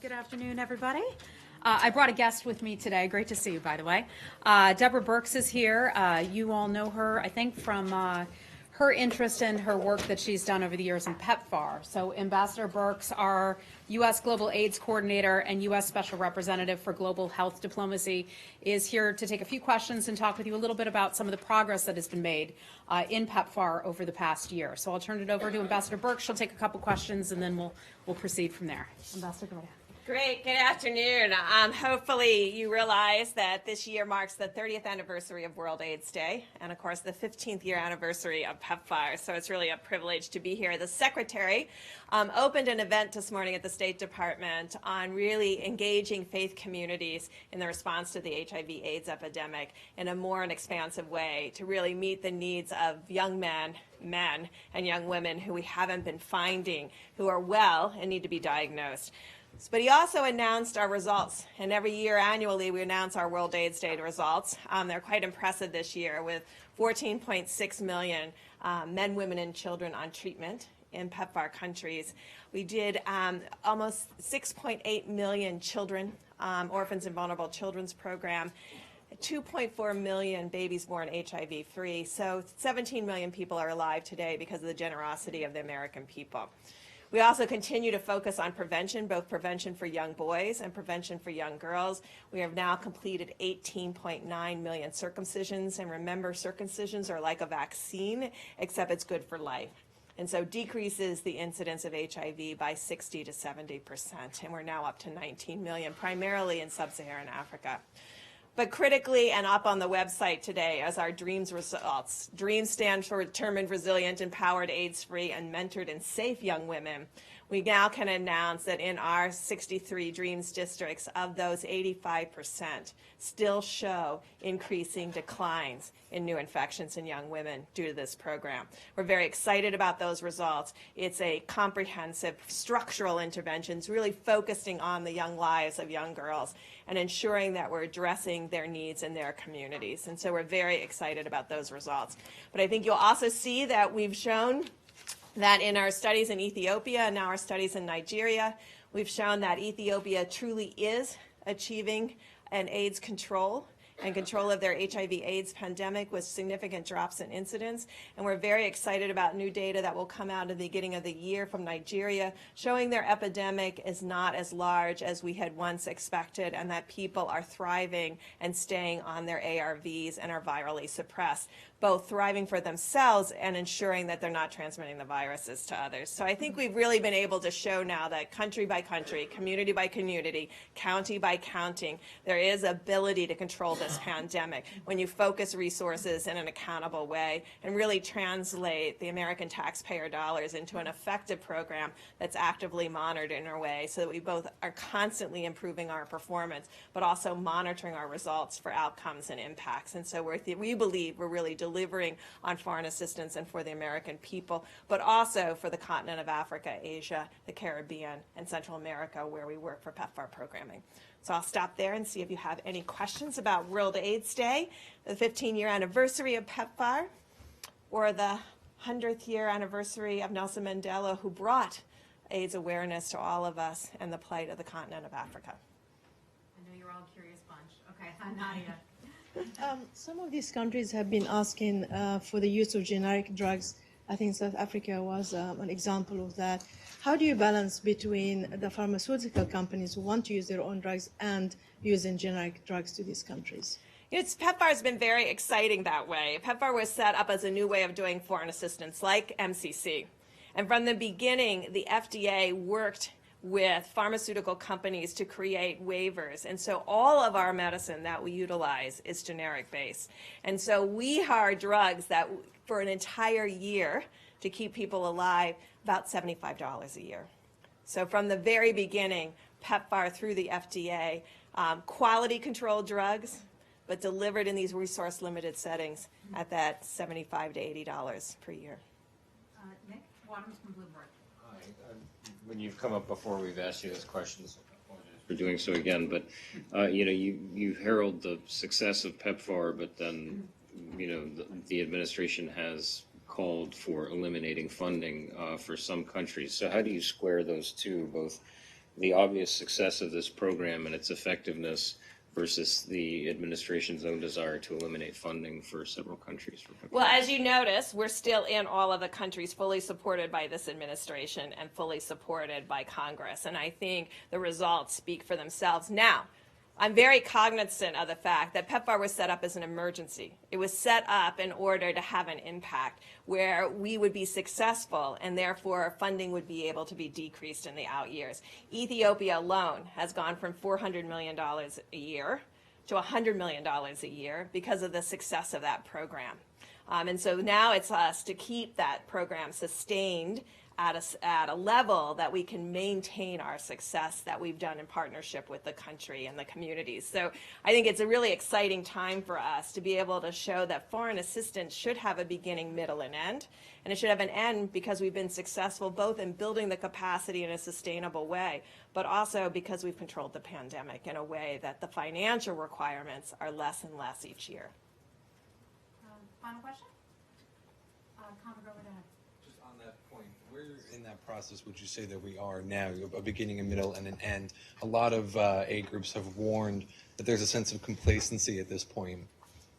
Good afternoon, everybody. I brought a guest with me today. Great to see you, by the way. Deborah Birx is here. You all know her, I think, from her interest in her work that she's done over the years in PEPFAR. So Ambassador Birx, our U.S. Global AIDS Coordinator and U.S. Special Representative for Global Health Diplomacy, is here to take a few questions and talk with you a little bit about some of the progress that has been made in PEPFAR over the past year. So I'll turn it over to Ambassador Birx. She'll take a couple questions, and then we'll proceed from there. Ambassador, go ahead. Great. Good afternoon. Hopefully you realize that this year marks the 30th anniversary of World AIDS Day and, of course, the 15th year anniversary of PEPFAR. So it's really a privilege to be here. The Secretary opened an event this morning at the State Department on really engaging faith communities in the response to the HIV/AIDS epidemic in a more and expansive way to really meet the needs of young men, and young women who we haven't been finding, who are well and need to be diagnosed. But he also announced our results, and every year annually we announce our World AIDS Day results. They're quite impressive this year, with 14.6 million men, women, and children on treatment in PEPFAR countries. We did almost 6.8 million children, orphans and vulnerable children's program, 2.4 million babies born HIV-free. So 17 million people are alive today because of the generosity of the American people. We also continue to focus on prevention, both prevention for young boys and prevention for young girls. We have now completed 18.9 million circumcisions, and remember, circumcisions are like a vaccine, except it's good for life. And so decreases the incidence of HIV by 60 to 70%, and we're now up to 19 million, primarily in sub-Saharan Africa. But critically, and up on the website today, as our DREAMS results. DREAMS stand for Determined, Resilient, Empowered, AIDS-Free, and Mentored and Safe Young Women. We now can announce that in our 63 DREAMS districts, of those 85% still show increasing declines in new infections in young women due to this program. We're very excited about those results. It's a comprehensive structural interventions really focusing on the young lives of young girls and ensuring that we're addressing their needs in their communities. And so we're very excited about those results. But I think you'll also see that we've shown that in our studies in Ethiopia and now our studies in Nigeria, we've shown that Ethiopia truly is achieving an AIDS control and control of their HIV/AIDS pandemic with significant drops in incidence. And we're very excited about new data that will come out at the beginning of the year from Nigeria, showing their epidemic is not as large as we had once expected, and that people are thriving and staying on their ARVs and are virally suppressed, both thriving for themselves and ensuring that they're not transmitting the viruses to others. So I think we've really been able to show now that country by country, community by community, county by county, there is ability to control this pandemic when you focus resources in an accountable way and really translate the American taxpayer dollars into an effective program that's actively monitored in our way so that we both are constantly improving our performance but also monitoring our results for outcomes and impacts. And so we believe we're really delivering on foreign assistance and for the American people, but also for the continent of Africa, Asia, the Caribbean, and Central America, where we work for PEPFAR programming. So I'll stop there and see if you have any questions about World AIDS Day, the 15-year anniversary of PEPFAR, or the 100th year anniversary of Nelson Mandela, who brought AIDS awareness to all of us and the plight of the continent of Africa. I know you're all a curious bunch. Okay, Nadia. Some of these countries have been asking for the use of generic drugs. I think South Africa was an example of that. How do you balance between the pharmaceutical companies who want to use their own drugs and using generic drugs to these countries? PEPFAR has been very exciting that way. PEPFAR was set up as a new way of doing foreign assistance, like MCC. And from the beginning, the FDA worked with pharmaceutical companies to create waivers. And so all of our medicine that we utilize is generic based. And so we are drugs that for an entire year to keep people alive, about $75 a year. So from the very beginning, PEPFAR through the FDA, quality controlled drugs, but delivered in these resource limited settings at that $75 to $80 per year. Nick Wadhams from Bloomberg. Hi. When you've come up before, we've asked you those questions. I apologize for doing so again, but you herald the success of PEPFAR, but then the administration has called for eliminating funding for some countries. So how do you square those two, both the obvious success of this program and its effectiveness versus the administration's own desire to eliminate funding for several countries. Well, as you notice, we're still in all of the countries fully supported by this administration and fully supported by Congress. And I think the results speak for themselves. Now, I'm very cognizant of the fact that PEPFAR was set up as an emergency. It was set up in order to have an impact where we would be successful and therefore funding would be able to be decreased in the out years. Ethiopia alone has gone from $400 million a year to $100 million a year because of the success of that program. And so now it's us to keep that program sustained at a level that we can maintain our success that we've done in partnership with the country and the communities. So I think it's a really exciting time for us to be able to show that foreign assistance should have a beginning, middle, and end. And it should have an end because we've been successful both in building the capacity in a sustainable way, but also because we've controlled the pandemic in a way that the financial requirements are less and less each year. Final question? Comment over there. Just on that point, where in that process would you say that we are now, a beginning, a middle, and an end? A lot of aid groups have warned that there's a sense of complacency at this point,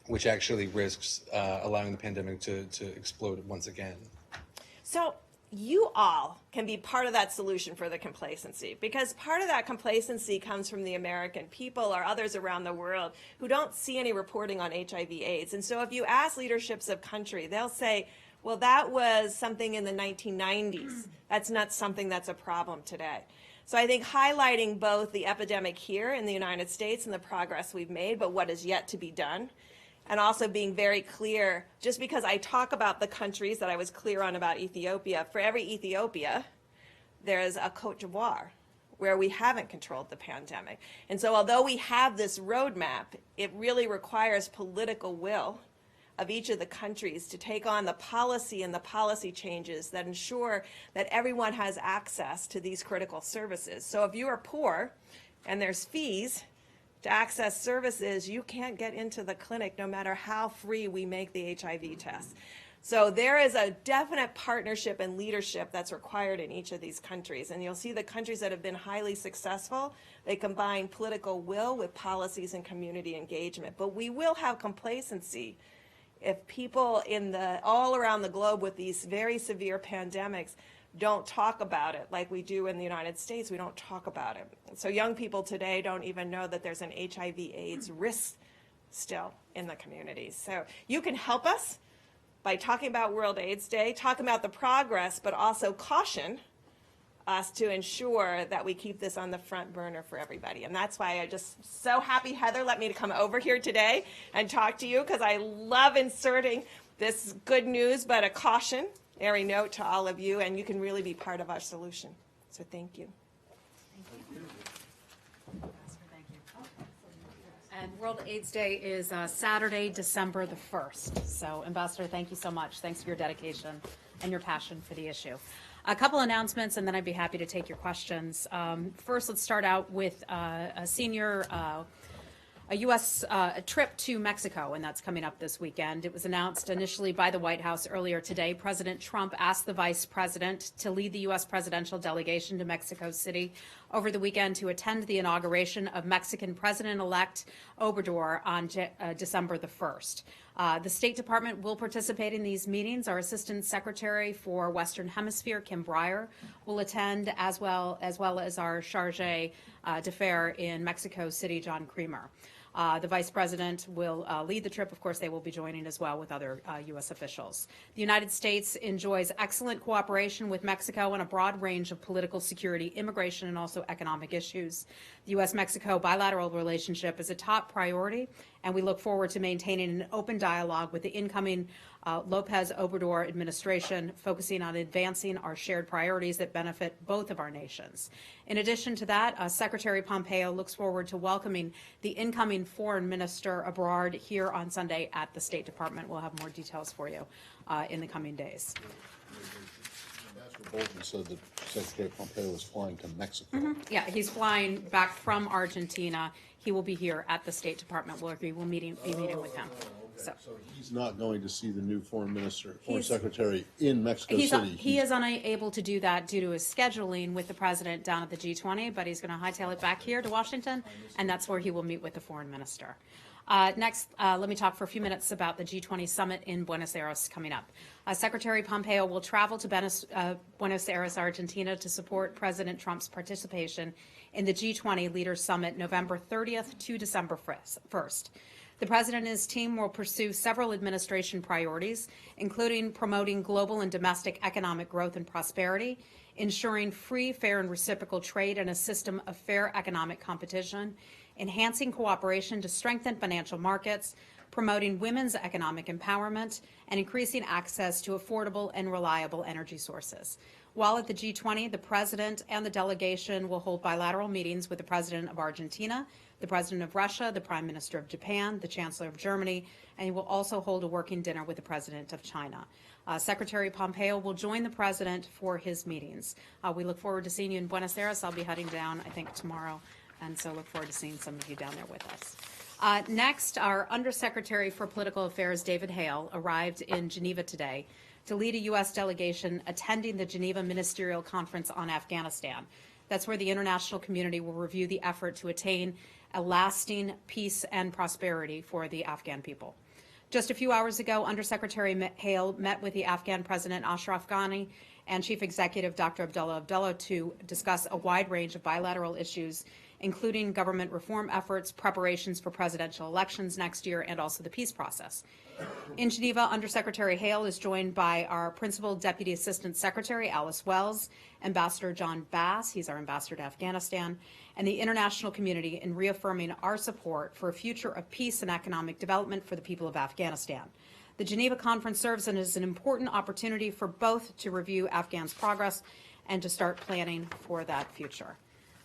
which actually risks allowing the pandemic to explode once again. So you all can be part of that solution for the complacency, because part of that complacency comes from the American people or others around the world who don't see any reporting on HIV/AIDS. And so if you ask leaderships of country, they'll say, well, that was something in the 1990s. That's not something that's a problem today. So I think highlighting both the epidemic here in the United States and the progress we've made, but what is yet to be done, and also being very clear, just because I talk about the countries that I was clear on about Ethiopia, for every Ethiopia, there's a Cote d'Ivoire where we haven't controlled the pandemic. And so although we have this roadmap, it really requires political will of each of the countries to take on the policy and the policy changes that ensure that everyone has access to these critical services. So if you are poor and there's fees to access services, you can't get into the clinic no matter how free we make the HIV test. So there is a definite partnership and leadership that's required in each of these countries. And you'll see the countries that have been highly successful, they combine political will with policies and community engagement. But we will have complacency if people all around the globe with these very severe pandemics don't talk about it like we do in the United States. We don't talk about it. So young people today don't even know that there's an HIV/AIDS risk still in the community. So you can help us by talking about World AIDS Day, talking about the progress, but also caution us to ensure that we keep this on the front burner for everybody. And that's why I'm just so happy Heather let me to come over here today and talk to you, because I love inserting this good news, but a cautionary note to all of you, and you can really be part of our solution. So thank you. And World AIDS Day is Saturday, December the 1st. So, Ambassador, thank you so much. Thanks for your dedication and your passion for the issue. A couple announcements, and then I'd be happy to take your questions. First, let's start out with a U.S. trip to Mexico, and that's coming up this weekend. It was announced initially by the White House earlier today. President Trump asked the Vice President to lead the U.S. presidential delegation to Mexico City over the weekend to attend the inauguration of Mexican President-elect Obrador on December the 1st. The State Department will participate in these meetings. Our Assistant Secretary for Western Hemisphere, Kim Breyer, will attend, as well as our Chargé d'Affaires in Mexico City, John Creamer. The Vice President will lead the trip. Of course, they will be joining as well with other U.S. officials. The United States enjoys excellent cooperation with Mexico on a broad range of political, security, immigration, and also economic issues. The U.S.-Mexico bilateral relationship is a top priority, and we look forward to maintaining an open dialogue with the incoming Lopez Obrador administration, focusing on advancing our shared priorities that benefit both of our nations. In addition to that, Secretary Pompeo looks forward to welcoming the incoming foreign minister abroad here on Sunday at the State Department. We'll have more details for you in the coming days. Ambassador Bolton said that Secretary Pompeo is flying to Mexico. Yeah, he's flying back from Argentina. He will be here at the State Department. We will be meeting with him. So So he's not going to see the new foreign minister, foreign He's- secretary in Mexico City. he is unable to do that due to his scheduling with the president down at the G20, but he's going to hightail it back here to Washington, and that's where he will meet with the foreign minister. Next, let me talk for a few minutes about the G20 summit in Buenos Aires coming up. Secretary Pompeo will travel to Buenos Aires, Argentina to support President Trump's participation in the G20 Leaders Summit November 30th to December 1st. The president and his team will pursue several administration priorities, including promoting global and domestic economic growth and prosperity, ensuring free, fair, and reciprocal trade and a system of fair economic competition, enhancing cooperation to strengthen financial markets, promoting women's economic empowerment, and increasing access to affordable and reliable energy sources. While at the G20, the president and the delegation will hold bilateral meetings with the president of Argentina, the president of Russia, the prime minister of Japan, the chancellor of Germany, and he will also hold a working dinner with the president of China. Secretary Pompeo will join the president for his meetings. We look forward to seeing you in Buenos Aires. I'll be heading down, I think, tomorrow, and so look forward to seeing some of you down there with us. Next, our Undersecretary for Political Affairs, David Hale, arrived in Geneva today to lead a U.S. delegation attending the Geneva Ministerial Conference on Afghanistan. That's where the international community will review the effort to attain a lasting peace and prosperity for the Afghan people. Just a few hours ago, Undersecretary Hale met with the Afghan President Ashraf Ghani and Chief Executive Dr. Abdullah to discuss a wide range of bilateral issues, including government reform efforts, preparations for presidential elections next year, and also the peace process. In Geneva, Undersecretary Hale is joined by our Principal Deputy Assistant Secretary, Alice Wells, Ambassador John Bass, he's our ambassador to Afghanistan, and the international community in reaffirming our support for a future of peace and economic development for the people of Afghanistan. The Geneva Conference serves as an important opportunity for both to review Afghans' progress and to start planning for that future.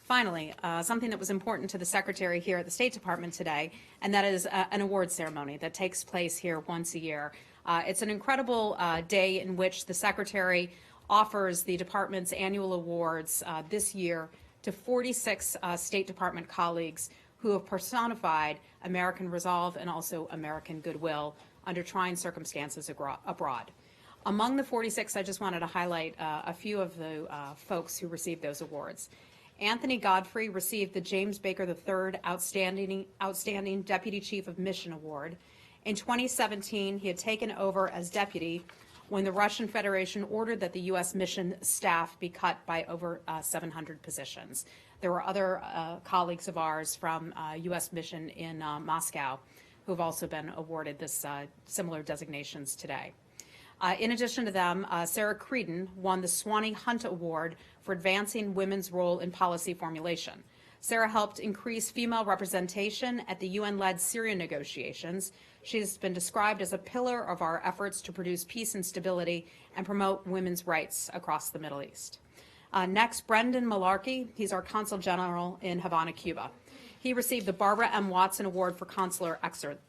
Finally, something that was important to the Secretary here at the State Department today, and that is an award ceremony that takes place here once a year. It's an incredible day in which the Secretary offers the Department's annual awards this year to 46 State Department colleagues who have personified American resolve and also American goodwill under trying circumstances abroad. Among the 46, I just wanted to highlight a few of the folks who received those awards. Anthony Godfrey received the James Baker III Outstanding Deputy Chief of Mission Award. In 2017, he had taken over as deputy when the Russian Federation ordered that the U.S. mission staff be cut by over 700 positions. There were other colleagues of ours from U.S. mission in Moscow who have also been awarded this similar designations today. In addition to them, Sarah Creedon won the Swanee Hunt Award for advancing women's role in policy formulation. Sarah helped increase female representation at the UN-led Syria negotiations. She's been described as a pillar of our efforts to produce peace and stability and promote women's rights across the Middle East. Next, Brendan Malarkey. He's our Consul General in Havana, Cuba. He received the Barbara M. Watson Award for Consular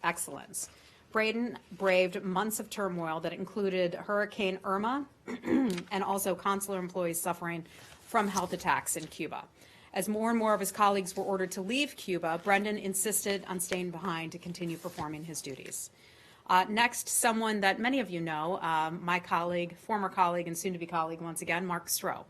Excellence. Braden braved months of turmoil that included Hurricane Irma and also consular employees suffering from health attacks in Cuba. As more and more of his colleagues were ordered to leave Cuba, Brendan insisted on staying behind to continue performing his duties. Next, someone that many of you know, my colleague, former colleague, and soon-to-be colleague once again, Mark Stroh.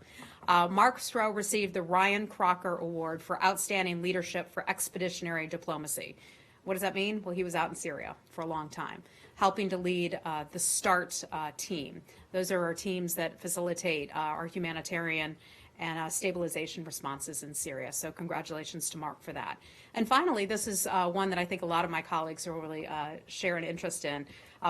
Mark Stroh received the Ryan Crocker Award for Outstanding Leadership for Expeditionary Diplomacy. What does that mean? Well, he was out in Syria for a long time, helping to lead the START team. Those are our teams that facilitate our humanitarian and stabilization responses in Syria. So congratulations to Mark for that. And finally, this is one that I think a lot of my colleagues will really share an interest in.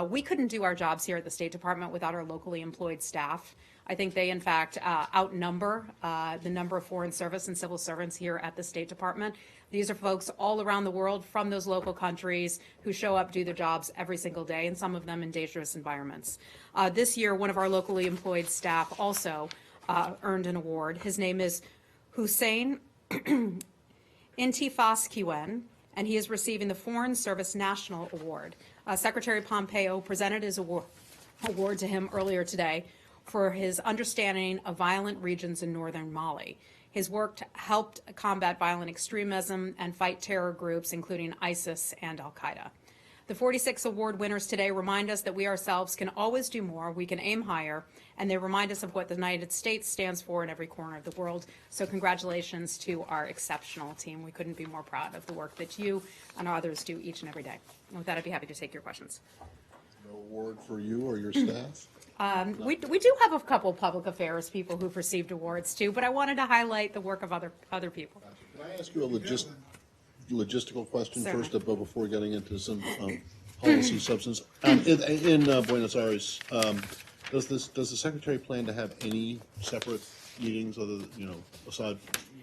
We couldn't do our jobs here at the State Department without our locally employed staff. I think they, in fact, outnumber the number of foreign service and civil servants here at the State Department. These are folks all around the world from those local countries who show up, do their jobs every single day, and some of them in dangerous environments. This year, one of our locally employed staff also earned an award. His name is Hussein Intifaskiwen, and he is receiving the Foreign Service National Award. Secretary Pompeo presented his award to him earlier today for his understanding of violent regions in northern Mali. His work helped combat violent extremism and fight terror groups, including ISIS and al-Qaeda. The 46 award winners today remind us that we ourselves can always do more, we can aim higher, and they remind us of what the United States stands for in every corner of the world. So congratulations to our exceptional team. We couldn't be more proud of the work that you and others do each and every day. And with that, I'd be happy to take your questions. No award for you or your staff? We do have a couple public affairs people who've received awards too, but I wanted to highlight the work of other people. Can I ask you a logistical question Certainly. first, before getting into some policy substance? In Buenos Aires, does the secretary plan to have any separate meetings other than, aside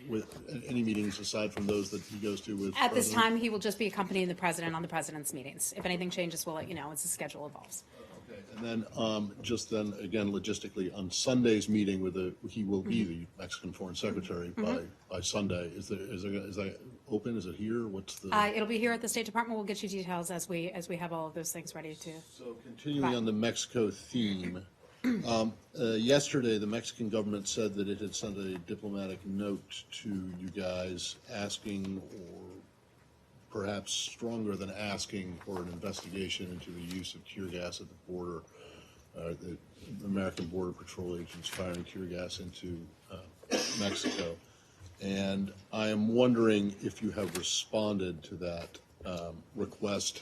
with any meetings aside from those that he goes to with? At this President? time, he will just be accompanying the president on the president's meetings. If anything changes, we'll let you know as the schedule evolves. Okay, and then, just then, again, logistically, on Sunday's meeting he will be the Mexican Foreign Secretary by Sunday. Is that open? Is it here? What's the? It'll be here at the State Department. We'll get you details as we have all of those things ready to. So continuing on the Mexico theme, yesterday the Mexican government said that it had sent a diplomatic note to you guys asking, or perhaps stronger than asking, for an investigation into the use of tear gas at the border. The American Border Patrol agents firing tear gas into Mexico. And I am wondering if you have responded to that request,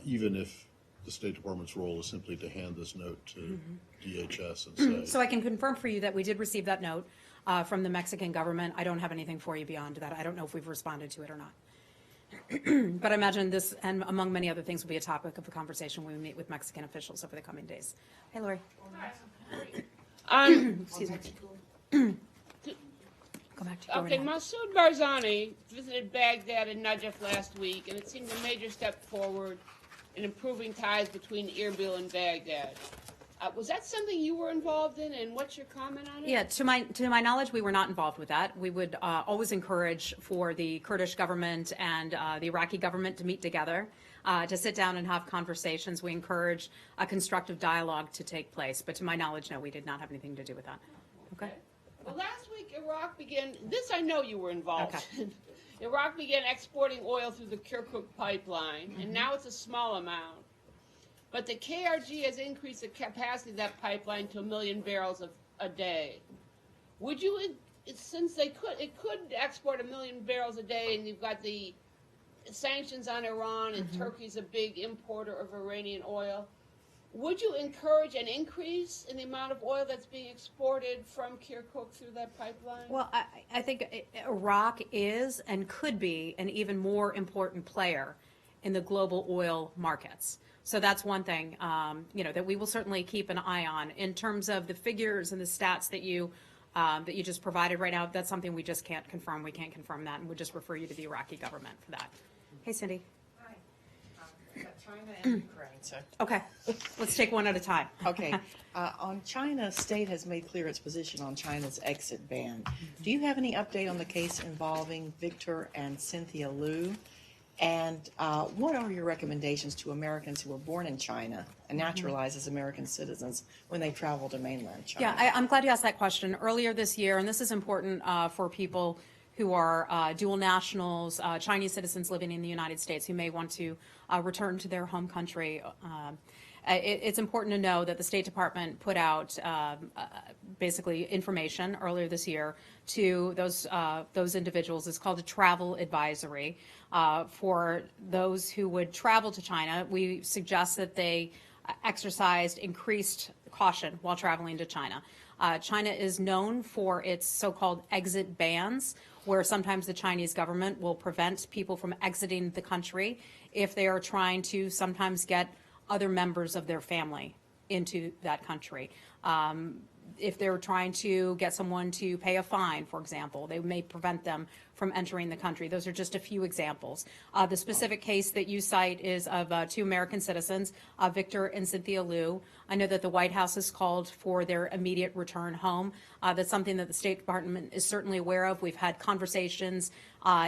even if the State Department's role is simply to hand this note to DHS and say. So I can confirm for you that we did receive that note from the Mexican government. I don't have anything for you beyond that. I don't know if we've responded to it or not. But I imagine this, and among many other things, will be a topic of a conversation when we meet with Mexican officials over the coming days. Hey, Lori. Excuse me. Go back to Okay, Masoud Barzani visited Baghdad and Najaf last week, and it seemed a major step forward in improving ties between Erbil and Baghdad. Was that something you were involved in, and what's your comment on it? Yeah, to my knowledge, we were not involved with that. We would always encourage for the Kurdish government and the Iraqi government to meet together, to sit down and have conversations. We encourage a constructive dialogue to take place. But to my knowledge, no, we did not have anything to do with that. Okay. Well, last week Iraq began, this I know you were involved Okay. in. Iraq began exporting oil through the Kirkuk pipeline, and now it's a small amount. But the KRG has increased the capacity of that pipeline to 1 million barrels a day. Would you, since it could export 1 million barrels a day, and you've got the sanctions on Iran, and Turkey's a big importer of Iranian oil, would you encourage an increase in the amount of oil that's being exported from Kirkuk through that pipeline? Well, I think Iraq is and could be an even more important player in the global oil markets. So that's one thing, that we will certainly keep an eye on. In terms of the figures and the stats that you just provided right now, that's something we just can't confirm. We can't confirm that, and we'll just refer you to the Iraqi government for that. Hey, Cindy. Hi. China and Ukraine, so. Okay, let's take one at a time. Okay. On China, state has made clear its position on China's exit ban. Do you have any update on the case involving Victor and Cynthia Liu? And what are your recommendations to Americans who were born in China and naturalized as American citizens when they travel to mainland China? Yeah, I'm glad you asked that question. Earlier this year, and this is important for people who are dual nationals, Chinese citizens living in the United States who may want to return to their home country. It's important to know that the State Department put out basically information earlier this year to those individuals. It's called a travel advisory for those who would travel to China. We suggest that they exercised increased caution while traveling to China. China is known for its so-called exit bans, where sometimes the Chinese government will prevent people from exiting the country if they are trying to sometimes get other members of their family into that country. If they're trying to get someone to pay a fine, for example, they may prevent them from entering the country. Those are just a few examples. The specific case that you cite is of 2 American citizens, Victor and Cynthia Liu. I know that the White House has called for their immediate return home. That's something that the State Department is certainly aware of. We've had conversations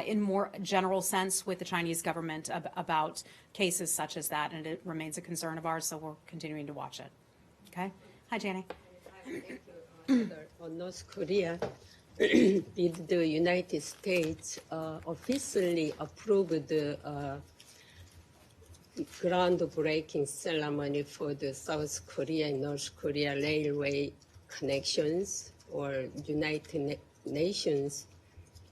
in more general sense with the Chinese government about cases such as that, and it remains a concern of ours, so we're continuing to watch it. Okay? Hi, Janie. On North Korea, did the United States officially approve the groundbreaking ceremony for the South Korea and North Korea railway connections, or United Nations,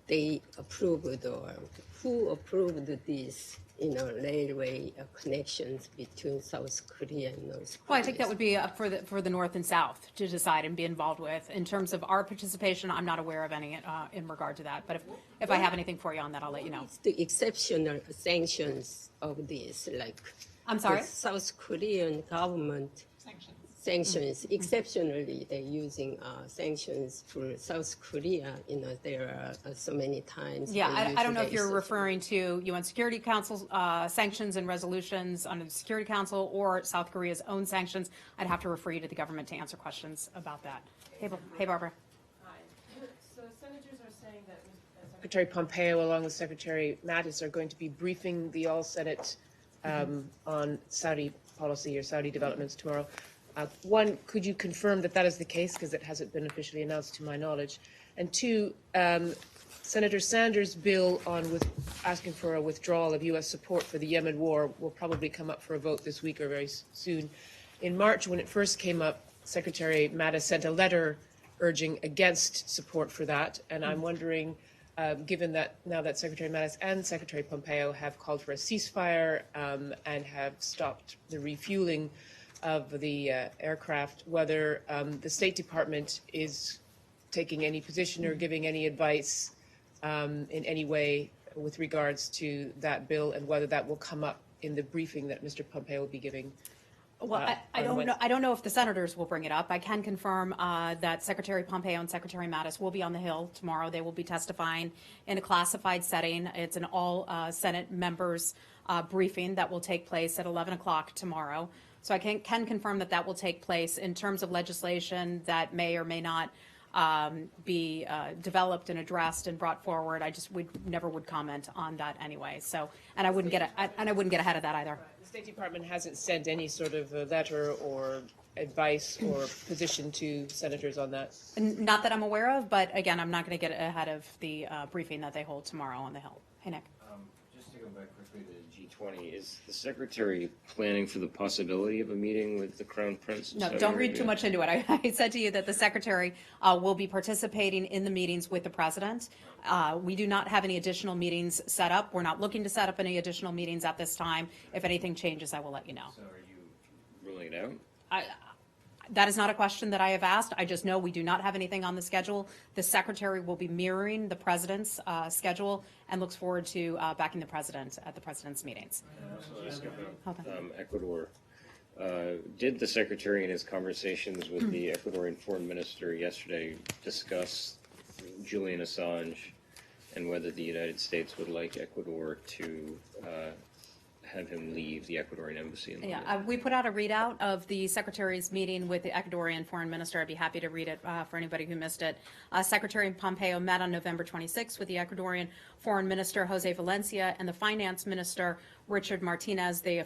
they approved, or who approved these, railway connections between South Korea and North Korea? Well, I think that would be up for the North and South to decide and be involved with. In terms of our participation, I'm not aware of any in regard to that. But if I have anything for you on that, I'll let you know. It's the exceptional sanctions of this, like I'm sorry? the South Korean government sanctions. Exceptionally, they're using sanctions for South Korea. There are so many times. Yeah, they I don't know use if you're the- referring to UN Security Council sanctions and resolutions under the Security Council or South Korea's own sanctions. I'd have to refer you to the government to answer questions about that. Hey, Barbara. Hi. So senators are saying that Secretary Pompeo, along with Secretary Mattis, are going to be briefing the All-Senate on Saudi policy or Saudi developments tomorrow. One, could you confirm that that is the case, because it hasn't been officially announced to my knowledge? And two, Senator Sanders' bill on asking for a withdrawal of U.S. support for the Yemen war will probably come up for a vote this week or very soon. In March, when it first came up, Secretary Mattis sent a letter urging against support for that, and I'm wondering, given that now that Secretary Mattis and Secretary Pompeo have called for a ceasefire and have stopped the refueling of the aircraft, whether the State Department is taking any position or giving any advice in any way with regards to that bill, and whether that will come up in the briefing that Mr. Pompeo will be giving. Well, I don't know if the senators will bring it up. I can confirm that Secretary Pompeo and Secretary Mattis will be on the Hill tomorrow. They will be testifying in a classified setting. It's an all Senate members briefing that will take place at 11 o'clock tomorrow. So I can confirm that that will take place. In terms of legislation that may or may not be developed and addressed and brought forward, we never would comment on that anyway. So, and I wouldn't get ahead of that either. The State Department hasn't sent any sort of a letter or advice or position to senators on that. Not that I'm aware of, but again, I'm not going to get ahead of the briefing that they hold tomorrow on the Hill. Hey, Nick. Just to go back quickly to G20, is the Secretary planning for the possibility of a meeting with the Crown Prince? No, don't read too much into it. I said to you that the Secretary will be participating in the meetings with the President. We do not have any additional meetings set up. We're not looking to set up any additional meetings at this time. If anything changes, I will let you know. So are you ruling it out? That is not a question that I have asked. I just know we do not have anything on the schedule. The Secretary will be mirroring the President's schedule and looks forward to backing the President at the President's meetings. Ecuador. Did the Secretary in his conversations with the Ecuadorian Foreign Minister yesterday discuss Julian Assange and whether the United States would like Ecuador to have him leave the Ecuadorian embassy in London? Yeah, we put out a readout of the Secretary's meeting with the Ecuadorian Foreign Minister. I'd be happy to read it for anybody who missed it. Secretary Pompeo met on November 26th with the Ecuadorian Foreign Minister Jose Valencia and the Finance Minister Richard Martinez. They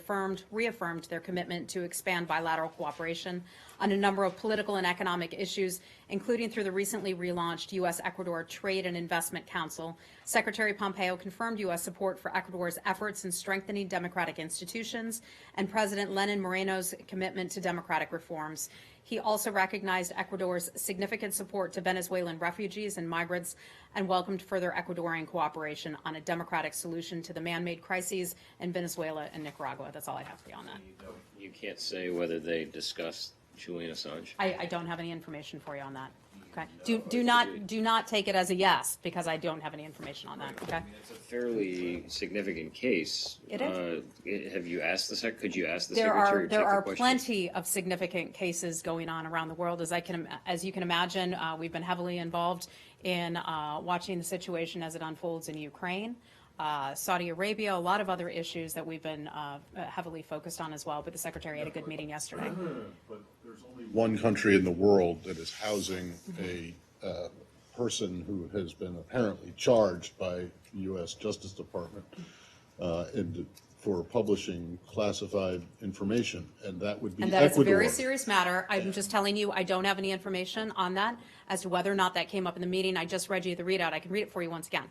reaffirmed their commitment to expand bilateral cooperation on a number of political and economic issues, including through the recently relaunched U.S.-Ecuador Trade and Investment Council. Secretary Pompeo confirmed U.S. support for Ecuador's efforts in strengthening democratic institutions and President Lenin Moreno's commitment to democratic reforms. He also recognized Ecuador's significant support to Venezuelan refugees and migrants and welcomed further Ecuadorian cooperation on a democratic solution to the man-made crises in Venezuela and Nicaragua. That's all I have for you on that. You can't say whether they discussed Julian Assange? I don't have any information for you on that. Okay. Do not take it as a yes, because I don't have any information on that. Okay. I mean, it's a fairly significant case. It is. Have you asked could you ask the There Secretary? are plenty of significant cases going on around the world. As you can imagine, we've been heavily involved in watching the situation as it unfolds in Ukraine, Saudi Arabia, a lot of other issues that we've been heavily focused on as well. But the Secretary had a good meeting yesterday. But there's only one country in the world that is housing a person who has been apparently charged by the U.S. Justice Department for publishing classified information, and that would be And that is a Ecuador. very serious matter. I'm just telling you, I don't have any information on that as to whether or not that came up in the meeting. I just read you the readout. I can read it for you once again.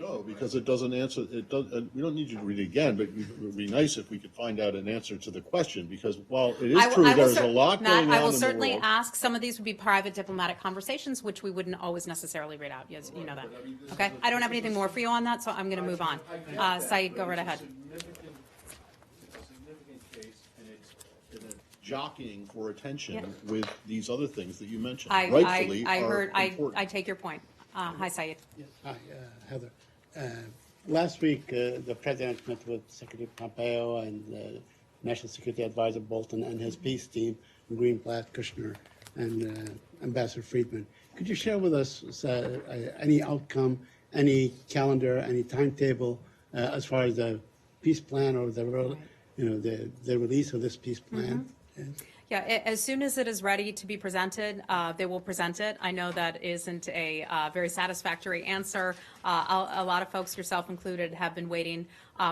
No, because it doesn't answer, it does, we don't need you to read it again, but it would be nice if we could find out an answer to the question, because while it is true, there's a lot Matt, going on I will in the certainly world. ask. Some of these would be private diplomatic conversations, which we wouldn't always necessarily read out. Yes, you know that. Okay, I don't have anything more for you on that, so I'm going to move on. Saeed, go right ahead. It's a significant case, and it's jockeying for attention with these other things that you mentioned. Rightfully I are heard. important. I take your point. Hi, Saeed. Hi, Heather. Last week, the president met with Secretary Pompeo and National Security Advisor Bolton and his peace team, Greenblatt, Kushner, and Ambassador Friedman. Could you share with us any outcome, any calendar, any timetable as far as the peace plan or the release of this peace plan? Yeah, as soon as it is ready to be presented, they will present it. I know that isn't a very satisfactory answer. A lot of folks, yourself included, have been waiting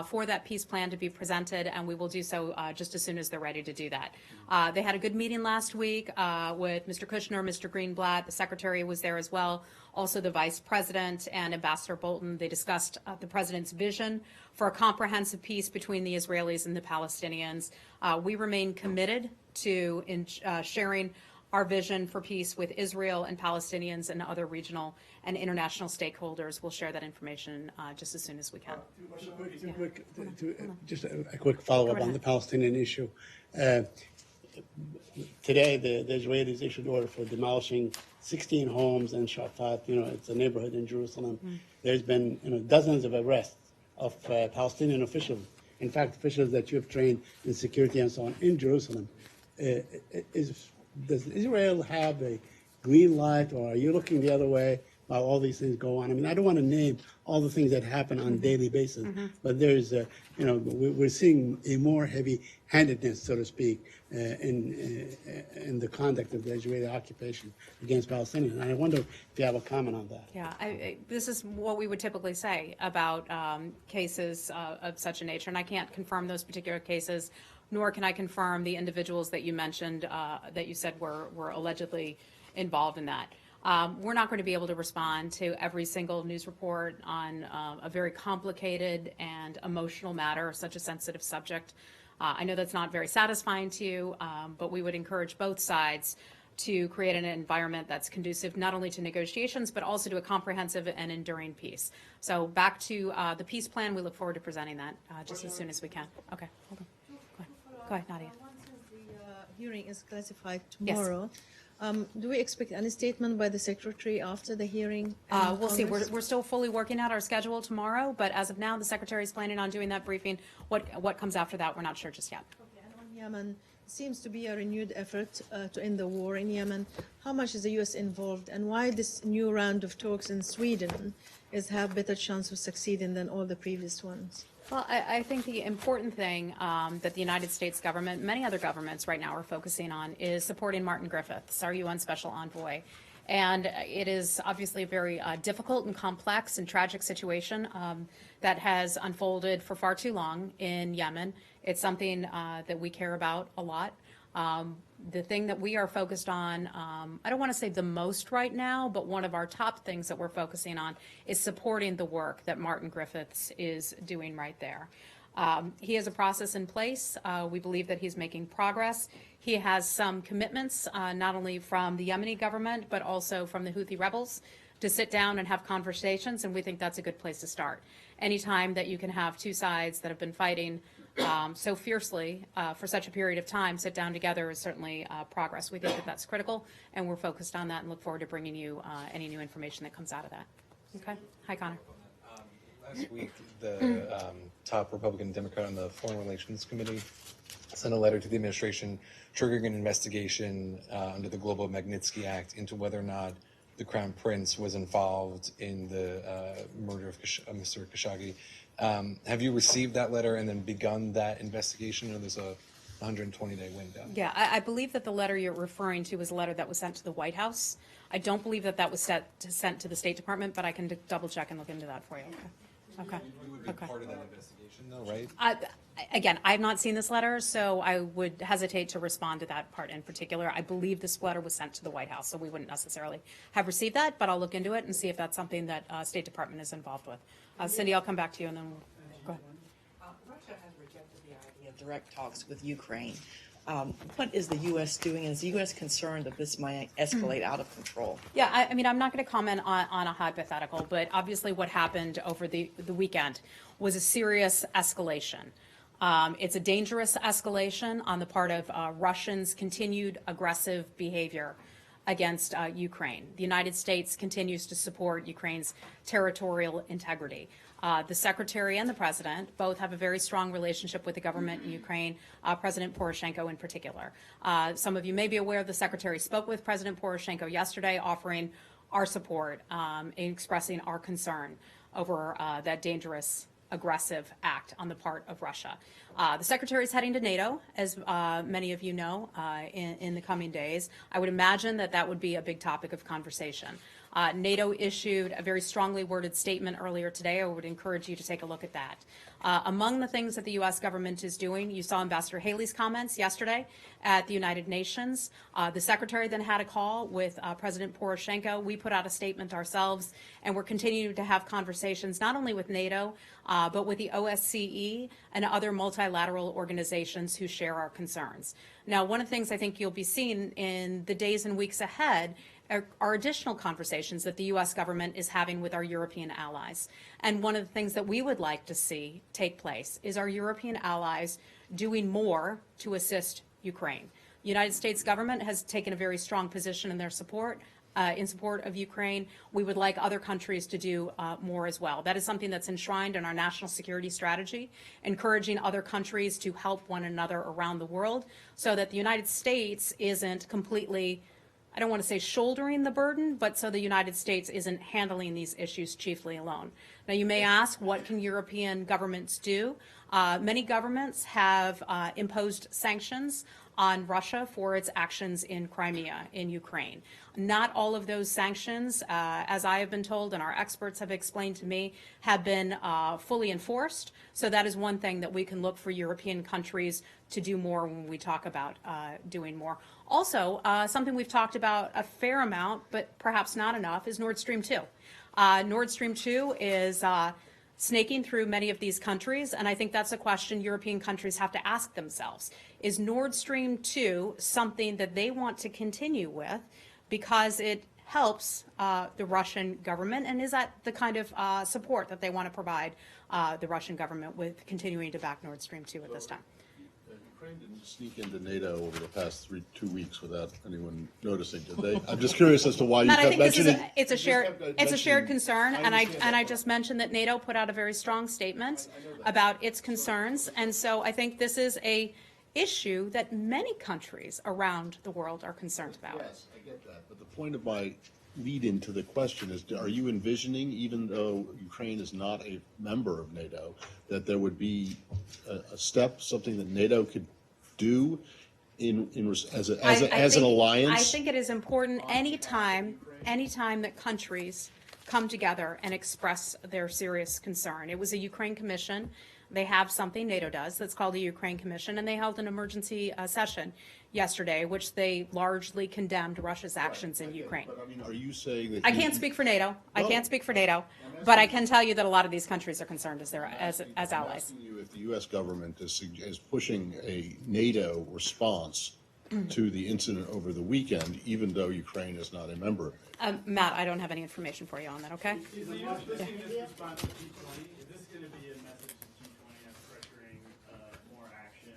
for that peace plan to be presented, and we will do so just as soon as they're ready to do that. They had a good meeting last week with Mr. Kushner, Mr. Greenblatt. The secretary was there as well. Also the vice president and Ambassador Bolton. They discussed the president's vision for a comprehensive peace between the Israelis and the Palestinians. We remain committed to sharing our vision for peace with Israel and Palestinians and other regional and international stakeholders. We'll share that information just as soon as we can. Just a quick follow-up on the Palestinian issue. Today, the Israelis issued order for demolishing 16 homes in Shafat. It's a neighborhood in Jerusalem. There's been dozens of arrests of Palestinian officials. In fact, officials that you have trained in security and so on in Jerusalem. Does Israel have a green light, or are you looking the other way while all these things go on? I mean, I don't want to name all the things that happen on a daily basis, but there's, we're seeing a more heavy-handedness, so to speak, in the conduct of the Israeli occupation against Palestinians. And I wonder if you have a comment on that. Yeah, this is what we would typically say about cases of such a nature, and I can't confirm those particular cases, nor can I confirm the individuals that you mentioned that you said were allegedly involved in that. We're not going to be able to respond to every single news report on a very complicated and emotional matter, such a sensitive subject. I know that's not very satisfying to you, but we would encourage both sides to create an environment that's conducive not only to negotiations, but also to a comprehensive and enduring peace. So back to the peace plan, we look forward to presenting that just as soon as we can. Okay, hold on. Go ahead, Nadia. Once the hearing is classified tomorrow, do we expect any statement by the secretary after the hearing? We'll see. We're still fully working out our schedule tomorrow, but as of now, the secretary is planning on doing that briefing. What comes after that, we're not sure just yet. Okay, and on Yemen, it seems to be a renewed effort to end the war in Yemen. How much is the U.S. involved, and why this new round of talks in Sweden have better chance of succeeding than all the previous ones? Well, I think the important thing that the United States government, many other governments right now are focusing on is supporting Martin Griffiths, our UN Special Envoy. And it is obviously a very difficult and complex and tragic situation that has unfolded for far too long in Yemen. It's something that we care about a lot. The thing that we are focused on, I don't want to say the most right now, but one of our top things that we're focusing on is supporting the work that Martin Griffiths is doing right there. He has a process in place. We believe that he's making progress. He has some commitments, not only from the Yemeni government, but also from the Houthi rebels, to sit down and have conversations, and we think that's a good place to start. Anytime that you can have two sides that have been fighting so fiercely for such a period of time sit down together is certainly progress. We think that that's critical, and we're focused on that and look forward to bringing you any new information that comes out of that. Okay? Hi, Connor. Last week, the top Republican and Democrat on the Foreign Relations Committee sent a letter to the administration triggering an investigation under the Global Magnitsky Act into whether or not the Crown Prince was involved in the murder of Mr. Khashoggi. Have you received that letter and then begun that investigation, or there's a 120-day window? Yeah, I believe that the letter you're referring to was a letter that was sent to the White House. I don't believe that that was sent to the State Department, but I can double check and look into that for you. Okay. Okay. We would be Okay. part of that investigation, though, right? Again, I have not seen this letter, so I would hesitate to respond to that part in particular. I believe this letter was sent to the White House, so we wouldn't necessarily have received that, but I'll look into it and see if that's something that State Department is involved with. Cindy, I'll come back to you, and then go ahead. Russia has rejected the idea of direct talks with Ukraine. What is the U.S. doing? Is the U.S. concerned that this might escalate out of control? Yeah, I mean, I'm not going to comment on a hypothetical, but obviously what happened over the weekend was a serious escalation. It's a dangerous escalation on the part of Russians' continued aggressive behavior against Ukraine. The United States continues to support Ukraine's territorial integrity. The Secretary and the President both have a very strong relationship with the government in Ukraine, President Poroshenko in particular. Some of you may be aware the Secretary spoke with President Poroshenko yesterday, offering our support and expressing our concern over that dangerous aggressive act on the part of Russia. The Secretary is heading to NATO, as many of you know, in the coming days. I would imagine that that would be a big topic of conversation. NATO issued a very strongly worded statement earlier today. I would encourage you to take a look at that. Among the things that the U.S. government is doing, you saw Ambassador Haley's comments yesterday at the United Nations. The Secretary then had a call with President Poroshenko. We put out a statement ourselves, and we're continuing to have conversations not only with NATO, but with the OSCE and other multilateral organizations who share our concerns. Now, one of the things I think you'll be seeing in the days and weeks ahead are additional conversations that the U.S. government is having with our European allies. And one of the things that we would like to see take place is our European allies doing more to assist Ukraine. The United States government has taken a very strong position in their support of Ukraine. We would like other countries to do more as well. That is something that's enshrined in our national security strategy, encouraging other countries to help one another around the world so that the United States isn't completely, I don't want to say shouldering the burden, but so the United States isn't handling these issues chiefly alone. Now, you may ask, what can European governments do? Many governments have imposed sanctions on Russia for its actions in Crimea, in Ukraine. Not all of those sanctions, as I have been told and our experts have explained to me, have been fully enforced. So that is one thing that we can look for European countries to do more when we talk about doing more. Also, something we've talked about a fair amount, but perhaps not enough, is Nord Stream 2. Nord Stream 2 is snaking through many of these countries, and I think that's a question European countries have to ask themselves. Is Nord Stream 2 something that they want to continue with because it helps the Russian government, and is that the kind of support that they want to provide the Russian government with continuing to back Nord Stream 2 at this time? Ukraine didn't sneak into NATO over the past 2 weeks without anyone noticing, did they? I'm just curious as to why you Matt, I kept think this is mentioning. it's a shared concern, and understand I just mentioned that NATO put out a very strong statement about its concerns, and so I think this is a issue that many countries around the world are concerned about. Yes, I get that, but the point of my lead into the question is, are you envisioning, even though Ukraine is not a member of NATO, that there would be a step, something that NATO could do as an alliance? I think it is important anytime that countries come together and express their serious concern. It was a Ukraine commission. They have something, NATO does, that's called the Ukraine Commission, and they held an emergency session yesterday, which they largely condemned Russia's actions in Ukraine. But, I mean, are you saying that I can't speak for NATO. I can't speak for NATO, but I can tell you that a lot of these countries are concerned as allies. I'm asking you if the U.S. government is pushing a NATO response to the incident over the weekend, even though Ukraine is not a member of NATO. Matt, I don't have any information for you on that, okay? Is the U.S. pushing this response to G20? Is this going to be a message to G20 on pressuring more action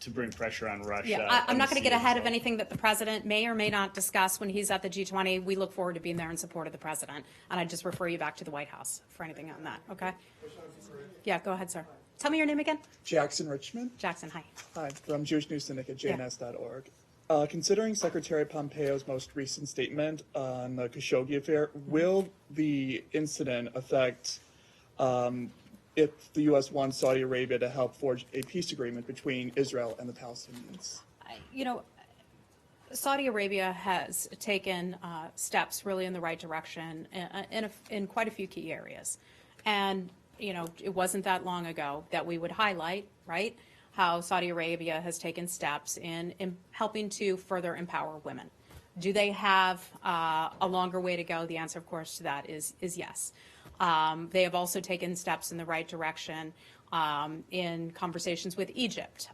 to bring pressure on Russia? Yeah, I'm not going to get ahead of anything that the president may or may not discuss when he's at the G20. We look forward to being there in support of the president, and I just refer you back to the White House for anything on that, okay? Yeah, go ahead, sir. Tell me your name again. Jackson Richmond. Jackson, hi. Hi, from Jewish News Syndicate, JNS.org. Considering Secretary Pompeo's most recent statement on the Khashoggi affair, will the incident affect if the U.S. wants Saudi Arabia to help forge a peace agreement between Israel and the Palestinians? You know, Saudi Arabia has taken steps really in the right direction in quite a few key areas. And it wasn't that long ago that we would highlight, right, how Saudi Arabia has taken steps in helping to further empower women. Do they have a longer way to go? The answer, of course, to that is yes. They have also taken steps in the right direction in conversations with Egypt,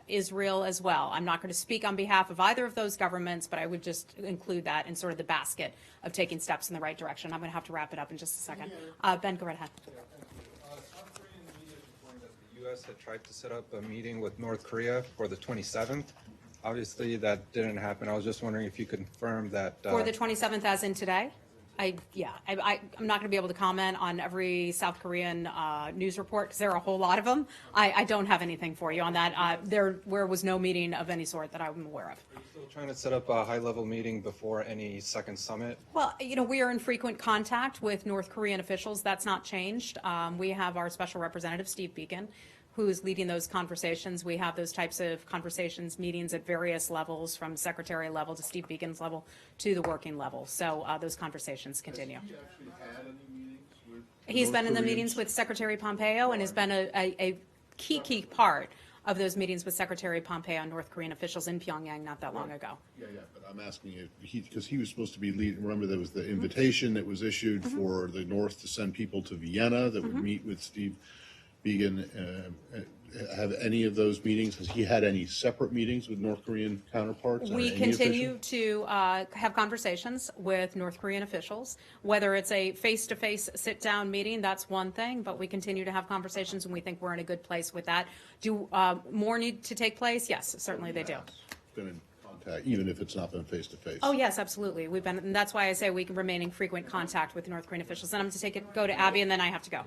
Israel as well. I'm not going to speak on behalf of either of those governments, but I would just include that in sort of the basket of taking steps in the right direction. I'm going to have to wrap it up in just a second. Ben, go right ahead. South Korean media reported that the U.S. had tried to set up a meeting with North Korea for the 27th. Obviously, that didn't happen. I was just wondering if you could confirm that. For the 27th, as in today? I'm not going to be able to comment on every South Korean news report because there are a whole lot of them. I don't have anything for you on that. There was no meeting of any sort that I'm aware of. Are you still trying to set up a high-level meeting before any second summit? Well, we are in frequent contact with North Korean officials. That's not changed. We have our special representative, Steve Beacon, who's leading those conversations. We have those types of conversations, meetings at various levels, from secretary level to Steve Beacon's level to the working level. So those conversations continue. Has he actually had any meetings with He's North been in the Koreans? meetings with Secretary Pompeo and has been a key part of those meetings with Secretary Pompeo and North Korean officials in Pyongyang not that long ago. Yeah, but I'm asking you, because he was supposed to be leading, remember there was the invitation that was issued for the North to send people to Vienna that would meet with Steve Beacon. Have any of those meetings, has he had any separate meetings with North Korean counterparts? We continue to have conversations with North Korean officials. Whether it's a face-to-face sit-down meeting, that's one thing, but we continue to have conversations and we think we're in a good place with that. Do more need to take place? Yes, certainly they do. Been in contact, even if it's not been face-to-face? Oh, yes, absolutely. We've been, and that's why I say we can remain in frequent contact with North Korean officials. And I'm going to go to Abby, and then I have to go.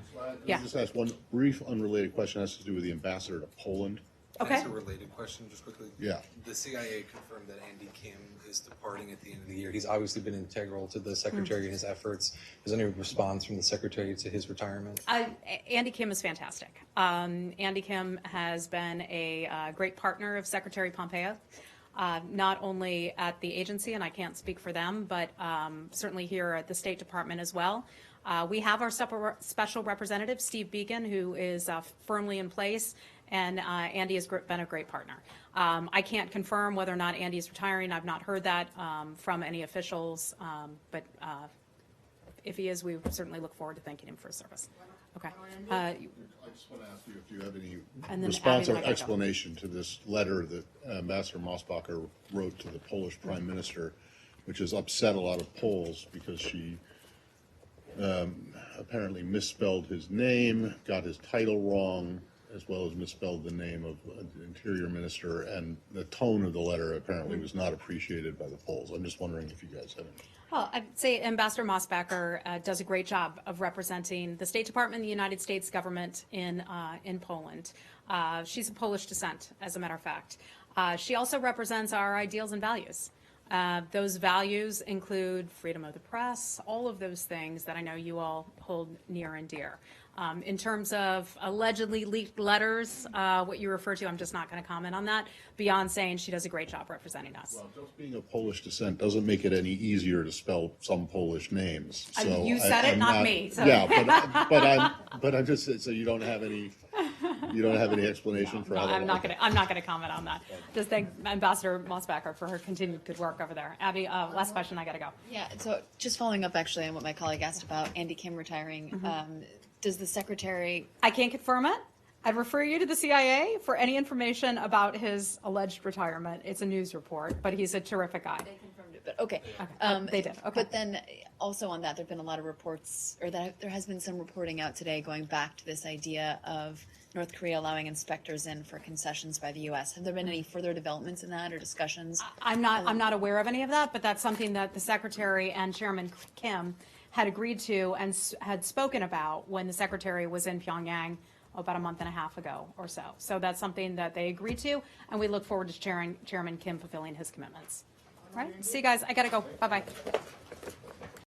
Yeah. I'll just ask one brief unrelated question, has to do with the ambassador to Poland. Okay. That's a related question, just quickly. Yeah. The CIA confirmed that Andy Kim is departing at the end of the year. He's obviously been integral to the Secretary and his efforts. Is there any response from the Secretary to his retirement? Andy Kim is fantastic. Andy Kim has been a great partner of Secretary Pompeo. Not only at the agency, and I can't speak for them, but certainly here at the State Department as well. We have our special representative, Steve Beacon, who is firmly in place, and Andy has been a great partner. I can't confirm whether or not Andy is retiring. I've not heard that from any officials, but if he is, we certainly look forward to thanking him for his service. Okay. I just want to ask you if you have any And then response Abby, or then I gotta go. explanation to this letter that Ambassador Mosbacher wrote to the Polish Prime Minister, which has upset a lot of Poles because she apparently misspelled his name, got his title wrong, as well as misspelled the name of the Interior Minister, and the tone of the letter apparently was not appreciated by the Poles. I'm just wondering if you guys have any. Well, I'd say Ambassador Mosbacher does a great job of representing the State Department and the United States government in Poland. She's of Polish descent, as a matter of fact. She also represents our ideals and values. Those values include freedom of the press, all of those things that I know you all hold near and dear. In terms of allegedly leaked letters, what you refer to, I'm just not going to comment on that, beyond saying she does a great job representing us. Well, just being of Polish descent doesn't make it any easier to spell some Polish names. So You said it, I'm not me. So. Yeah, but I'm just, so you don't have any explanation for how that I'm not going to comment on that. Just thank Ambassador Mosbacher for her continued good work over there. Abby, last question, I got to go. Yeah, so just following up actually on what my colleague asked about Andy Kim retiring, does the Secretary... I can't confirm it. I'd refer you to the CIA for any information about his alleged retirement. It's a news report, but he's a terrific guy. They confirmed it, but okay. They did, okay. But then also on that, there have been a lot of reports, or that there has been some reporting out today going back to this idea of North Korea allowing inspectors in for concessions by the U.S. Have there been any further developments in that or discussions? I'm not aware of any of that, but that's something that the Secretary and Chairman Kim had agreed to and had spoken about when the Secretary was in Pyongyang about a month and a half ago or so. So that's something that they agreed to, and we look forward to Chairman Kim fulfilling his commitments. All right? See you guys. I got to go. Bye-bye.